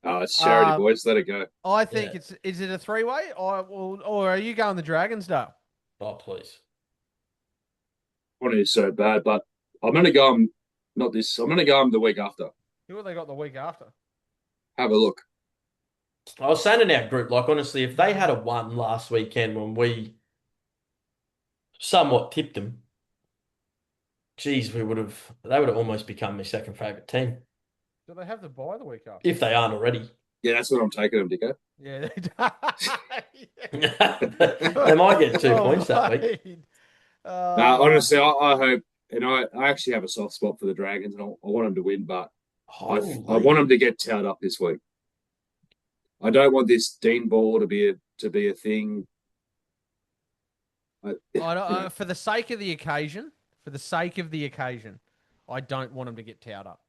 Oh, it's charity, Um, boys. Let it go. I think Yeah. is it a three-way or are you going the Dragons, Dale? Oh, please. Want to so bad, but I'm going to go. Not this. I'm going to go the week after. Who have they got the week after? Have a look. I was saying in our group, like, honestly, if they had a one last weekend when we somewhat tipped them, geez, they would have almost become my second favourite team, Do they have the bye the week after? if they aren't already. Yeah, that's what I'm taking them, Dicko. Yeah. They might get 2 points that week. Mate. Honestly, I hope, and I actually have a soft spot for the Dragons, and I want them to win, but I want them to get towed up this week. I don't want this Dean ball to be a thing. For the sake of the occasion, I don't want them to get towed up.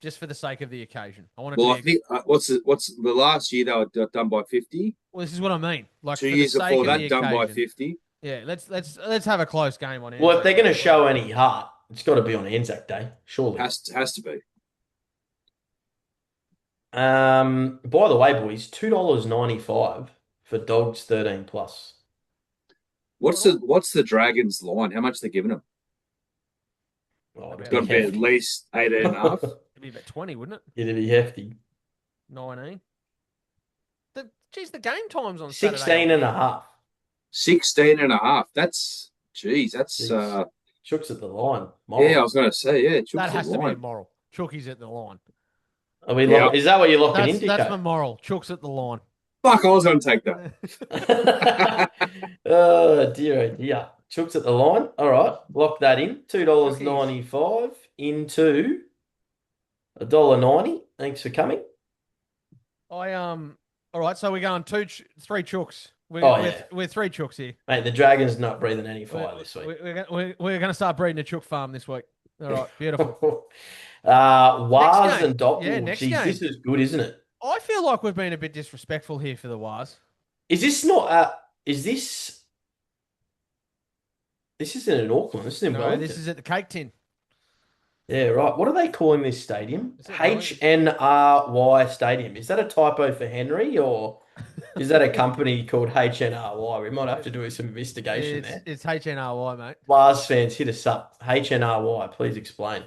Just for the sake of the occasion, I want it Well, to I be. think what's the last year they were done by 50. Well, this is what I mean. Like 2 for the years sake before of that, the done by occasion. 50. Yeah, let's have a close game on it. Well, if they're going to show any heart, it's got to be on Anzac Day, surely. Has to be. By the way, boys, $2.95 for dogs 13 plus. What's the Dragons line? How much they giving them? Oh, It's got to be at least 18 and a half. It'd be about 20, wouldn't it? It'd be hefty. 19. The game time's on 16 Saturday. and a half. 16 and a half. That's Jeez. Chook's at the line. Yeah, I was going to say, yeah. That has to be a moral. Chookie's at the line. Is that what you're locking in, Dicko? That's my moral. Chook's at the line. Fuck, I was going to take that. Oh, dear. Chook's at the line. All right, lock that in. $2.95 into $1.90. Thanks for coming. All right, so we're going three chooks. We're three chooks here. Mate, the Dragon's not breathing any fire this week. We're going to start breeding a chook farm this week. All right, beautiful. Waz and Doc. Yeah, next game. This is good, isn't it? I feel like we've been a bit disrespectful here for the Waz. Is this not? Is this? This isn't in Auckland. This is in Wellington. This is at the Cake Tin. Yeah, right. What are they calling this stadium? HNRY Stadium. Is that a typo for Henry, or is that a company called HNRY? We might have to do some investigation there. It's HNRY, mate. Lars fans, hit us up. HNRY, please explain.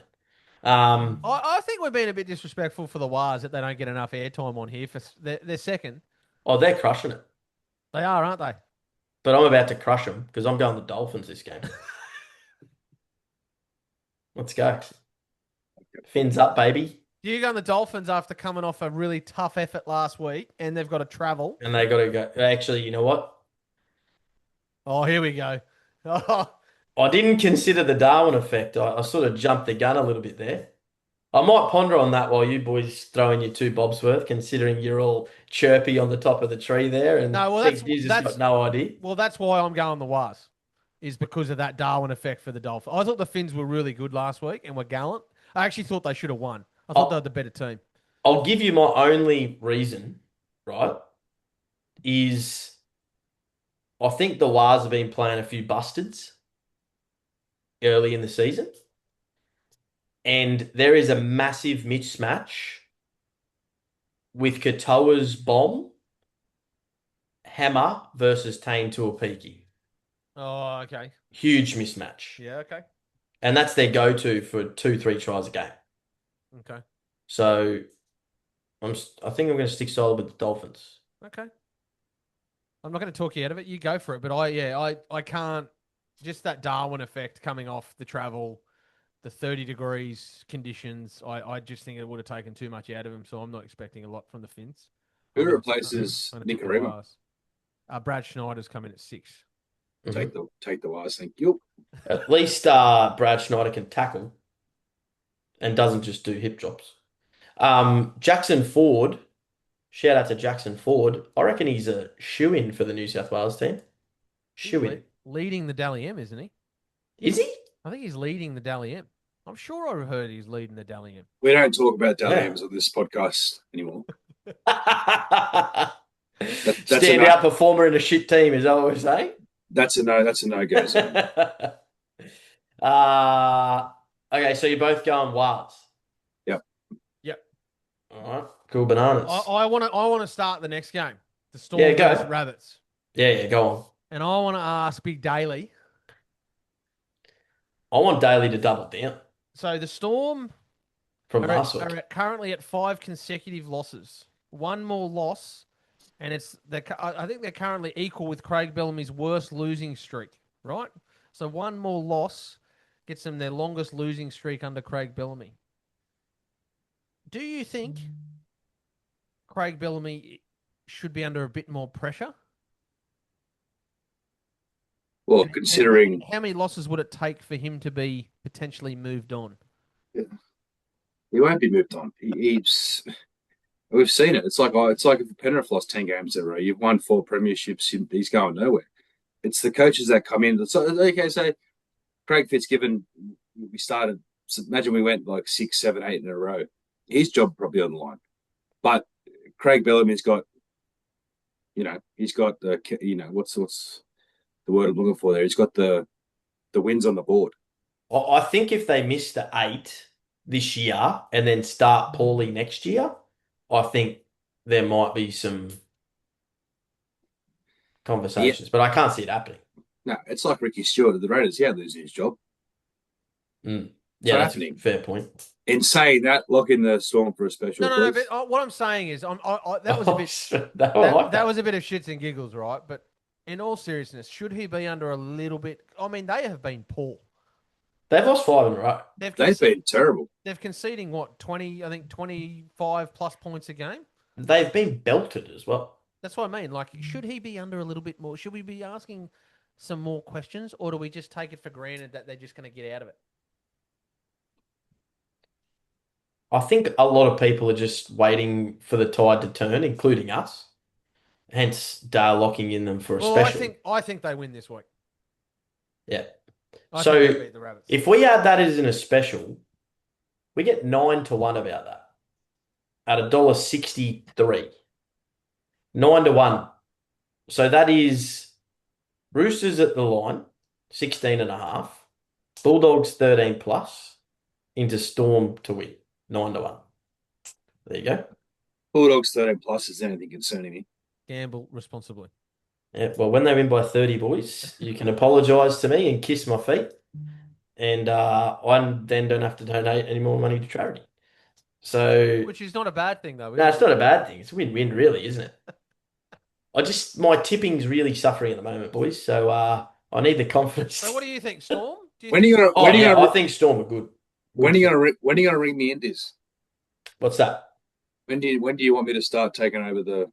I think we're being a bit disrespectful for the Waz that they don't get enough airtime on here. They're second. Oh, they're crushing it. They are, aren't they? But I'm about to crush them because I'm going the Dolphins this game. Let's go. Fins up, baby. You go on the Dolphins after coming off a really tough effort last week, and they've got to travel. And they got to go. Actually, you know what? Oh, here we go. I didn't consider the Darwin effect. I sort of jumped the gun a little bit there. I might ponder on that while you boys throw in your two bobs worth, considering you're all chirpy on the top of the tree there. And that's got no idea. Well, that's why I'm going the Waz, is because of that Darwin effect for the Dolphins. I thought the Finns were really good last week and were gallant. I actually thought they should have won. I thought they were the better team. I'll give you my only reason, right, is I think the Waz have been playing a few bustards early in the season. And there is a massive mismatch with Katoa's bomb, hammer versus Tane Tuapiki. Oh, okay. Huge mismatch. Yeah, okay. And that's their go-to for 2, 3 tries a game. Okay. So I think I'm going to stick solid with the Dolphins. Okay. I'm not going to talk you out of it. You go for it. But I can't. Just that Darwin effect coming off the travel, the 30 degrees conditions. I just think it would have taken too much out of him. So I'm not expecting a lot from the Finns. Who I'm replaces gonna tip the Nicarima? Wars. Brad Schneider's coming at 6. Mhm. Take the Wise. Thank you. At least Brad Schneider can tackle and doesn't just do hip drops. Jackson Ford, shout out to Jackson Ford. I reckon he's a shoe-in for the New South Wales team. He's Shoe-in. leading the Dally M, isn't he? Is he? I think he's leading the Dally M. I'm sure I heard he's leading the Dally M. We don't talk about Dally Yeah. M's on this podcast anymore. That's a Stand no. out performer in a shit team, is that what we're saying? That's a no. That's a no go zone. Okay, so you're both going Wales. Yep. Yep. All right, cool bananas. I want to start the next game. The Storm Yeah, go. versus Rabbits. Yeah, go on. And I want to ask Big Daly. I want Daly to double down So the Storm from last week. are currently at 5 consecutive losses. One more loss, and I think they're currently equal with Craig Bellamy's worst losing streak, right? So one more loss gets them their longest losing streak under Craig Bellamy. Do you think Craig Bellamy should be under a bit more pressure? Well, And considering how many losses would it take for him to be potentially moved on? he won't be moved on. We've seen it. It's like if Penrith lost 10 games in a row, you've won 4 premierships, he's going nowhere. It's the coaches that come in. So okay, so Craig Fitzgibbon, we started. So imagine we went like 6, 7, 8 in a row. His job probably on the line. But Craig Bellamy's got, he's got the, what's the word I'm looking for there? He's got the wins on the board. I think if they miss the 8 this year and then start poorly next year, I think there might be some conversations, but I can't see it happening. No, it's like Ricky Stewart at the Raiders. Yeah, losing his job. Mm. Yeah, that's happening. A fair point. In saying that, lock in the Storm for a special. No. But what I'm saying is, that was a bit that was a bit of shits and giggles, right? But in all seriousness, should he be under a little bit? I mean, they have been poor. They've lost 5 in a row. They've been terrible. They've conceding what 20? I think 25 plus points a game. They've been belted as well. That's what I mean. Like, should he be under a little bit more? Should we be asking some more questions, or do we just take it for granted that they're just going to get out of it? I think a lot of people are just waiting for the tide to turn, including us. Hence, Dale locking in them for a special. I think they win this week. Yeah. I So think they beat the Rabbits. if we add that as in a special, we get 9 to 1 about that at $1.63. 9 to 1. So that is Roosters at the line, 16.5. Bulldogs 13 plus into Storm to win, 9 to 1. There you go. Bulldogs 13 plus is anything concerning me. Gamble responsibly. Yeah, well, when they win by 30, boys, you can apologise to me and kiss my feet. And I then don't have to donate any more money to charity. So, Which is not a bad thing, though. No, it's not a bad thing. It's a win-win, really, isn't it? My tipping's really suffering at the moment, boys. So I need the confidence. So what do you think, Storm? I think Storm are good. When are you gonna ring me in this? What's that? When do you want me to start taking over the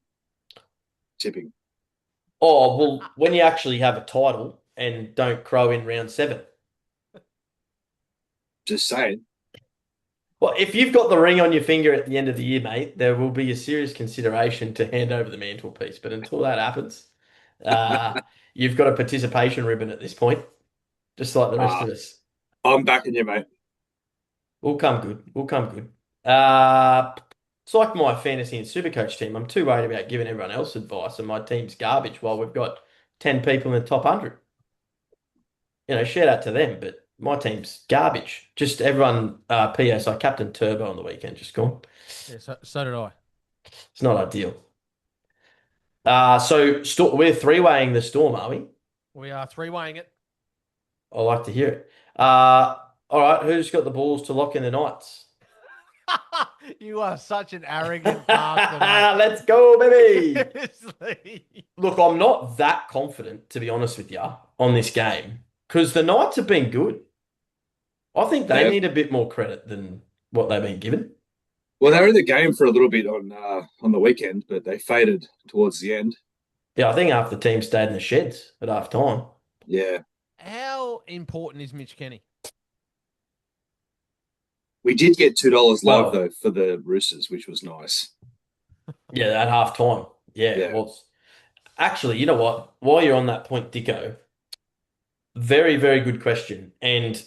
tipping? Oh, well, when you actually have a title and don't crow in round 7. Just saying. Well, if you've got the ring on your finger at the end of the year, mate, there will be a serious consideration to hand over the mantelpiece. But until that happens, you've got a participation ribbon at this point, just like the rest of us. I'm backing you, mate. We'll come good. It's like my fantasy and supercoach team. I'm too worried about giving everyone else advice, and my team's garbage while we've got 10 people in the top 100. Shout out to them, but My team's garbage. Just everyone, PS, I captain Turbo on the weekend, just gone. Yeah, so did I. It's not ideal. We're three-weighing the Storm, are we? We are three-weighing it. I like to hear it. All right, who's got the balls to lock in the Knights? You are such an arrogant bastard, mate. Let's go, baby. Seriously. Look, I'm not that confident, to be honest with you, on this game because the Knights have been good. I think they Yeah. need a bit more credit than what they've been given. Well, they were in the game for a little bit on the weekend, but they faded towards the end. Yeah, I think half the team stayed in the sheds at half time. Yeah. How important is Mitch Kenny? We did get $2 live, Well, though, for the Roosters, which was nice. yeah, at half time. Yeah, it Yeah. was. Actually, you know what? While you're on that point, Dicko, very, very good question. And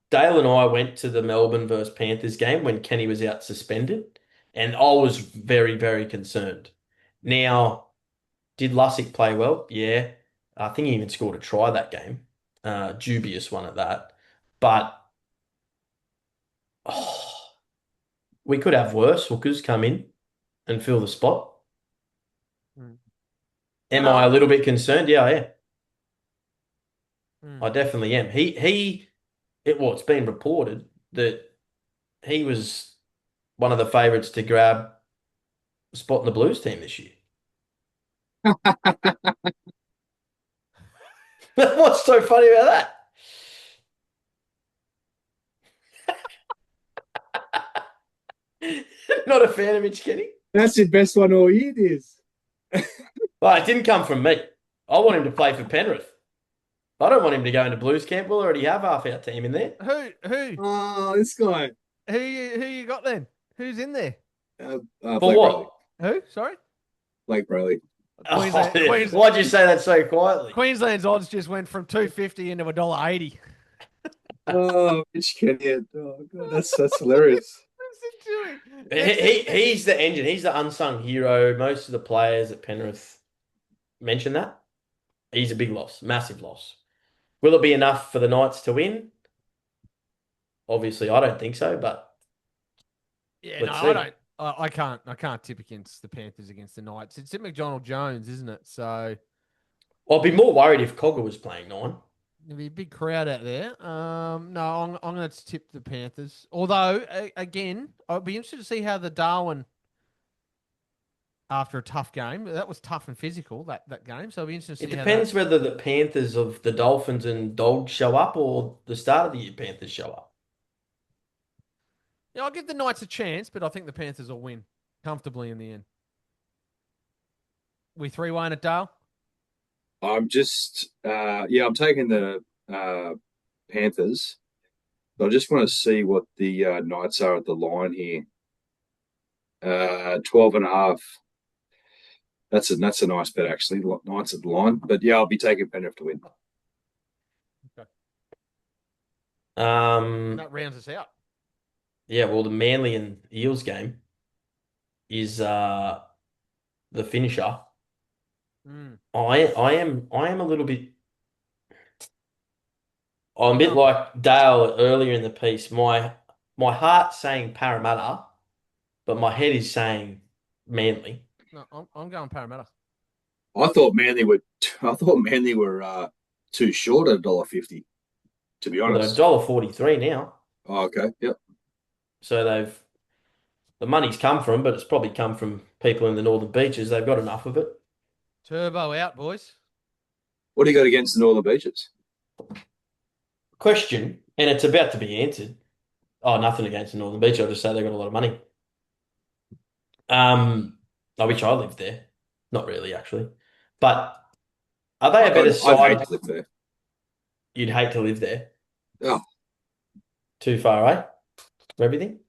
Dale and I went to the Melbourne versus Panthers game when Kenny was out suspended, and I was very, very concerned. Now, did Lussick play well? Yeah. I think he even scored a try that game. Dubious one at that. But oh, we could have worse hookers come in and fill the spot. Mm. Am No. I a little bit concerned? Yeah, I am. Mm. I definitely am. It's been reported that he was one of the favourites to grab a spot in the Blues team this year. What's so funny about that? Not a fan of Mitch Kenny. That's the best one all year, Diz. Well, it didn't come from me. I want him to play for Penrith. I don't want him to go into Blues camp. We'll already have half our team in there. Who? Oh, this guy. Who you got then? Who's in there? For Blake what? Brayley. Who? Sorry? Blake Brayley. Queensland, Why'd you say that so quietly? Queensland's odds just went from $2.50 into $1.80. Oh, Mitch Kenny. Oh, God, that's hilarious. What's it doing? He's the engine. He's the unsung hero. Most of the players at Penrith mention that. He's a big loss, massive loss. Will it be enough for the Knights to win? Obviously, I don't think so, but Yeah, let's no, see. I don't. I can't tip against the Panthers against the Knights. It's at McDonald Jones, isn't it? So I'd be more worried if Cogger was playing 9. there'll be a big crowd out there. No, I'm going to tip the Panthers. Although, again, I'd be interested to see how the Darwin, after a tough game, that was tough and physical, that game. So I'll be interested to It see depends whether the Panthers of the Dolphins and Dogs show up or the start of the year Panthers show up. Yeah, I'll give the Knights a chance, but I think the Panthers will win comfortably in the end. We 3-1 at Dale? I'm I'm taking the Panthers. But I just want to see what the Knights are at the line here. 12.5. That's a nice bet, actually. Knights at the line. But yeah, I'll be taking Penrith to win. Okay. Um, That rounds us out. yeah, well, the Manly and Eels game is the finisher. Mm. I am a little bit. I'm a bit like Dale earlier in the piece. My heart's saying Parramatta, but my head is saying Manly. No, I'm going Parramatta. I thought Manly were too short at $1.50, to be Well, they're honest. $1.43 now, Oh, okay. Yep. so the money's come from, but it's probably come from people in the Northern Beaches. They've got enough of it. Turbo out, boys. What do you got against the Northern Beaches? Question, and it's about to be answered. Oh, nothing against the Northern Beach. I'll just say they've got a lot of money. I wish I lived there. Not really, actually. But are they a better I'd side? hate to live there. You'd hate to live there. Oh, Too far away from everything.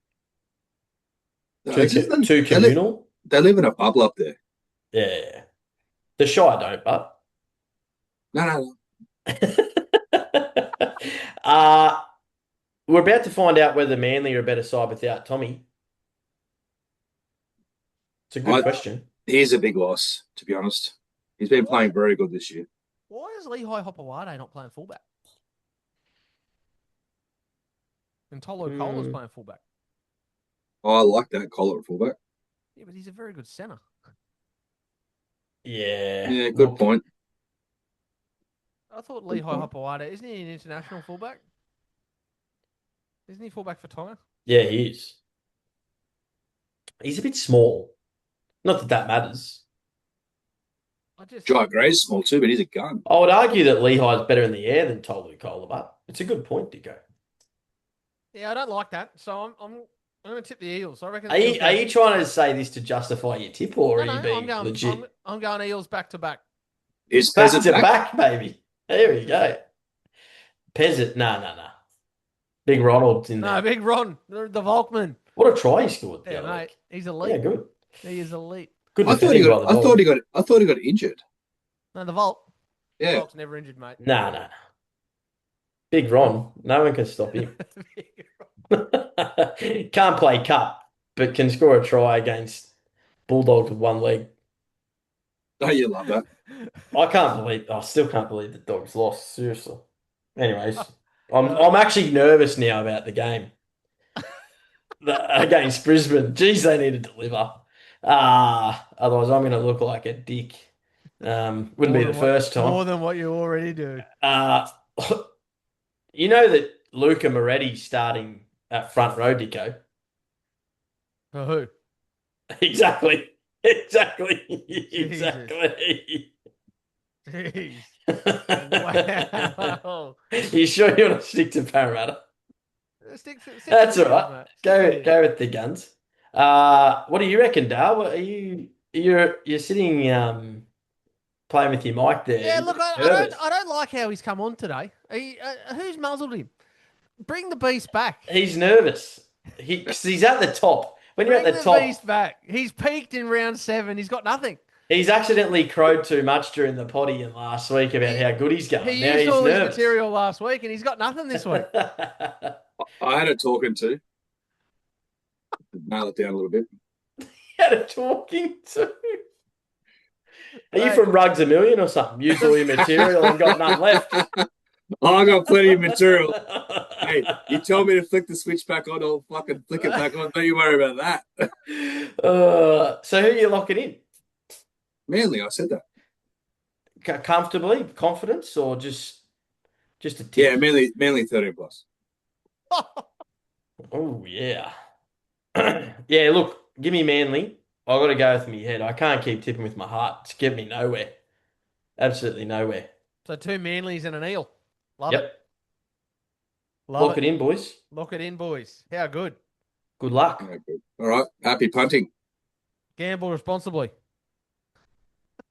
no, Too communal. they live in a bubble up there. Yeah. The Shire don't, but. No. uh, we're about to find out whether Manly are a better side without Tommy. It's a good question. He's a big loss, to be honest. He's been playing very good this year. Why is Lehigh Hopewade not playing fullback? And Tolo Cola's playing fullback. Oh, I like that collar at fullback. Yeah, but he's a very good centre. Yeah. Yeah, good Look, point. I thought Lehigh Hopewada, isn't he an international fullback? Isn't he fullback for Tonga? Yeah, he is. He's a bit small. Not that that matters. Jai Gray's small too, but he's a gun. I would argue that Lehigh's better in the air than Tolu Kola, but it's a good point, Dicko. Yeah, I don't like that. So I'm going to tip the Eels. I reckon. Are you trying to say this to justify your tip, or are you being legit? I'm going Eels back to back. Is Back Peasant to back? back, baby. There we go. Peasant, no. Big Ronald's in there. No, Big Ron, the Volkman. What a try he scored the Yeah, other mate, week. he's elite. Yeah, good. He is elite. Good I thought he defending by the Dogs. I thought he got injured. No, the Volk. Yeah. The Volk's never injured, mate. No. Big Ron, no one can stop him. Can't play cup, but can score a try against Bulldogs with one leg. Oh, you love that. I still can't believe the Dogs lost. Seriously. Anyways, I'm actually nervous now about the game against Brisbane. Geez, they need to deliver. Otherwise, I'm going to look like a dick. Wouldn't be the first time. More than what you already do. You know that Luca Moretti's starting at front row, Dicko. For who? Exactly. Jeez. Wow. You sure you want to stick to Parramatta? Stick That's to all right. mate. Go with the Guns. What do you reckon, Dale? You're sitting playing with your mic there? Yeah, look, I don't like how he's come on today. Who's muzzled him? Bring the beast back. He's nervous. He's at the top. When you're at the top, beast back. He's peaked in round 7. He's got nothing. He's accidentally crowed too much during the potty and last week about how good he's going. He now used he's all nervous. his material last week, and he's got nothing this week. I had a talking to. Nail it down a little bit. He had a talking to. Are you from Rugs a Million or something? Used all your material and got none left. Oh, I got plenty of material. Hey, you told me to flick the switch back on, I'll fucking flick it back on. Don't you worry about that. So who are you locking in? Manly, I said that. Comfortably? Confidence or just a tip? Yeah, Manly 13 plus. Oh, yeah. Yeah, look, give me Manly. I've got to go with my head. I can't keep tipping with my heart. It's getting me nowhere. Absolutely nowhere. So 2 Manlys and an eel. Love Yep. it. Love Lock it in, boys. Lock it in, boys. How good. Good luck. Okay, good. All right. Happy punting. Gamble responsibly.